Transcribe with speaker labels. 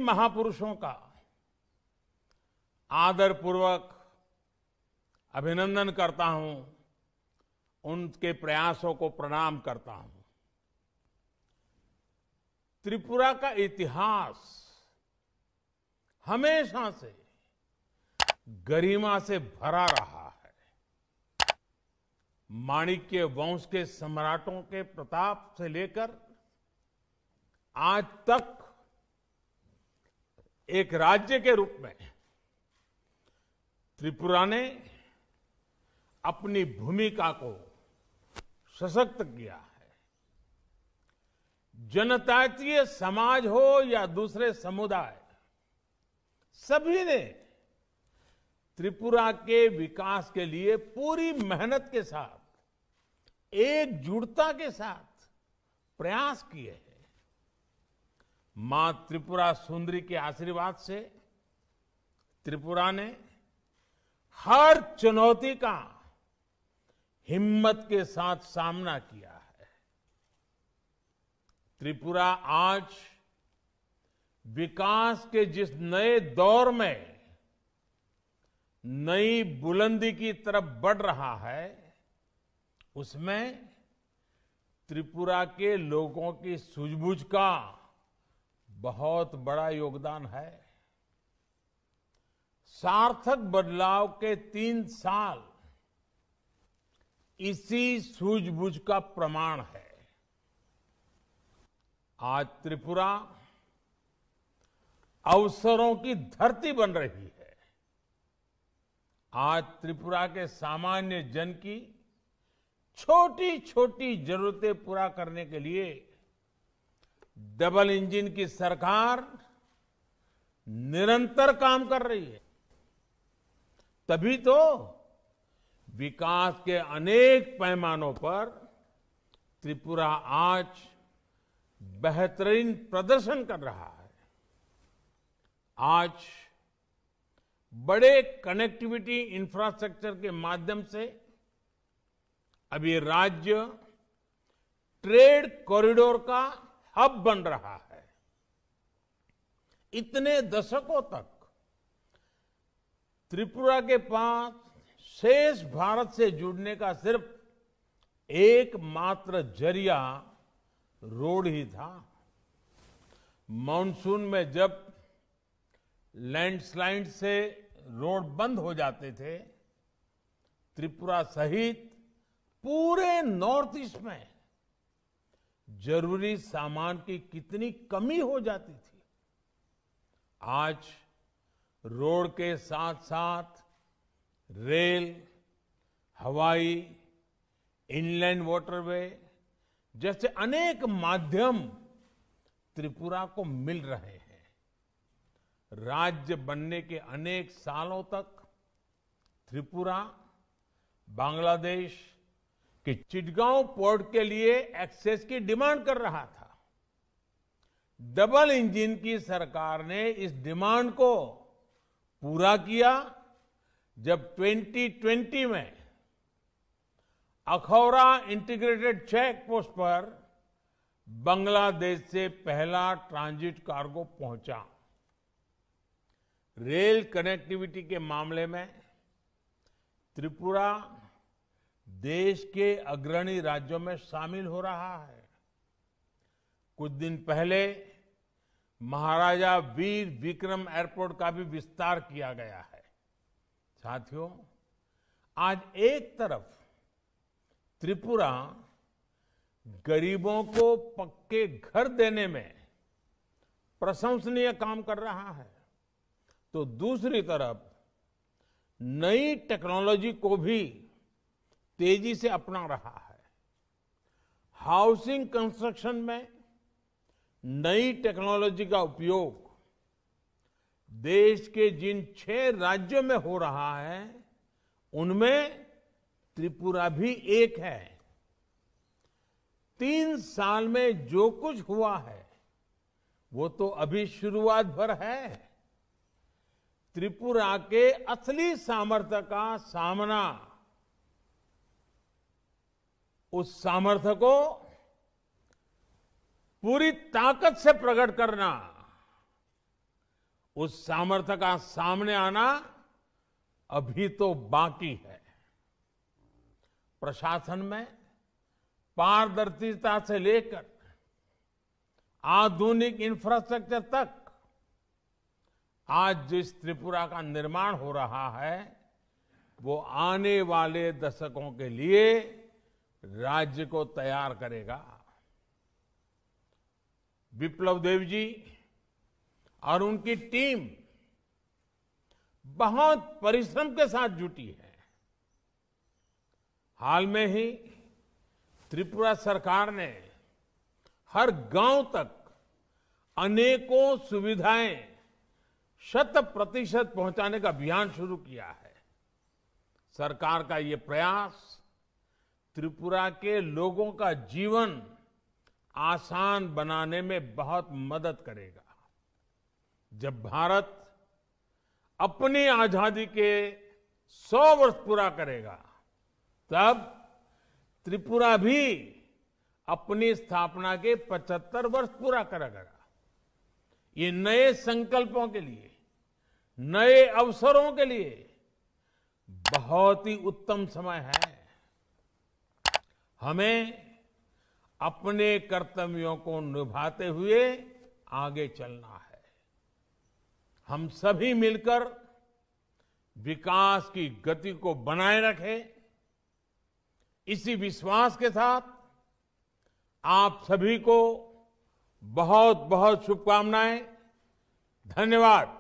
Speaker 1: महापुरुषों का आदरपूर्वक अभिनंदन करता हूं, उनके प्रयासों को प्रणाम करता हूं। त्रिपुरा का इतिहास हमेशा से गरिमा से भरा रहा है। माणिक्य वंश के सम्राटों के प्रताप से लेकर आज तक एक राज्य के रूप में त्रिपुरा ने अपनी भूमिका को सशक्त किया है। जनजातीय समाज हो या दूसरे समुदाय, सभी ने त्रिपुरा के विकास के लिए पूरी मेहनत के साथ, एकजुटता के साथ प्रयास किए हैं। मां त्रिपुरा सुंदरी के आशीर्वाद से त्रिपुरा ने हर चुनौती का हिम्मत के साथ सामना किया है। त्रिपुरा आज विकास के जिस नए दौर में नई बुलंदी की तरफ बढ़ रहा है, उसमें त्रिपुरा के लोगों की सूझबूझ का बहुत बड़ा योगदान है। सार्थक बदलाव के 3 साल इसी सूझबूझ का प्रमाण है। आज त्रिपुरा अवसरों की धरती बन रही है। आज त्रिपुरा के सामान्य जन की छोटी छोटी जरूरतें पूरा करने के लिए डबल इंजन की सरकार निरंतर काम कर रही है। तभी तो विकास के अनेक पैमानों पर त्रिपुरा आज बेहतरीन प्रदर्शन कर रहा है। आज बड़े कनेक्टिविटी इंफ्रास्ट्रक्चर के माध्यम से अब ये राज्य ट्रेड कॉरिडोर का हब बन रहा है। इतने दशकों तक त्रिपुरा के पास शेष भारत से जुड़ने का सिर्फ एकमात्र जरिया रोड ही था। मानसून में जब लैंडस्लाइड से रोड बंद हो जाते थे, त्रिपुरा सहित पूरे नॉर्थ ईस्ट में जरूरी सामान की कितनी कमी हो जाती थी। आज रोड के साथ साथ रेल, हवाई, इनलैंड वाटरवे जैसे अनेक माध्यम त्रिपुरा को मिल रहे हैं। राज्य बनने के अनेक सालों तक त्रिपुरा बांग्लादेश के चिटगांव पोर्ट के लिए एक्सेस की डिमांड कर रहा था। डबल इंजन की सरकार ने इस डिमांड को पूरा किया जब 2020 में अखौरा इंटीग्रेटेड चेक पोस्ट पर बांग्लादेश से पहला ट्रांजिट कार्गो पहुंचा। रेल कनेक्टिविटी के मामले में त्रिपुरा देश के अग्रणी राज्यों में शामिल हो रहा है। कुछ दिन पहले महाराजा वीर विक्रम एयरपोर्ट का भी विस्तार किया गया है। साथियों, आज एक तरफ त्रिपुरा गरीबों को पक्के घर देने में प्रशंसनीय काम कर रहा है, तो दूसरी तरफ नई टेक्नोलॉजी को भी तेजी से अपना रहा है। हाउसिंग कंस्ट्रक्शन में नई टेक्नोलॉजी का उपयोग देश के जिन 6 राज्यों में हो रहा है, उनमें त्रिपुरा भी एक है। 3 साल में जो कुछ हुआ है, वो तो अभी शुरुआत भर है। त्रिपुरा के असली सामर्थ्य का सामना, उस सामर्थ्य को पूरी ताकत से प्रकट करना, उस सामर्थ्य का सामने आना अभी तो बाकी है। प्रशासन में पारदर्शिता से लेकर आधुनिक इंफ्रास्ट्रक्चर तक आज जिस त्रिपुरा का निर्माण हो रहा है वो आने वाले दशकों के लिए राज्य को तैयार करेगा। विप्लव देव जी और उनकी टीम बहुत परिश्रम के साथ जुटी है। हाल में ही त्रिपुरा सरकार ने हर गांव तक अनेकों सुविधाएं 100% पहुंचाने का अभियान शुरू किया है। सरकार का ये प्रयास त्रिपुरा के लोगों का जीवन आसान बनाने में बहुत मदद करेगा। जब भारत अपनी आजादी के 100 वर्ष पूरा करेगा तब त्रिपुरा भी अपनी स्थापना के 75 वर्ष पूरा करेगा। ये नए संकल्पों के लिए, नए अवसरों के लिए बहुत ही उत्तम समय है। हमें अपने कर्तव्यों को निभाते हुए आगे चलना है। हम सभी मिलकर विकास की गति को बनाए रखें। इसी विश्वास के साथ आप सभी को बहुत बहुत शुभकामनाएं। धन्यवाद।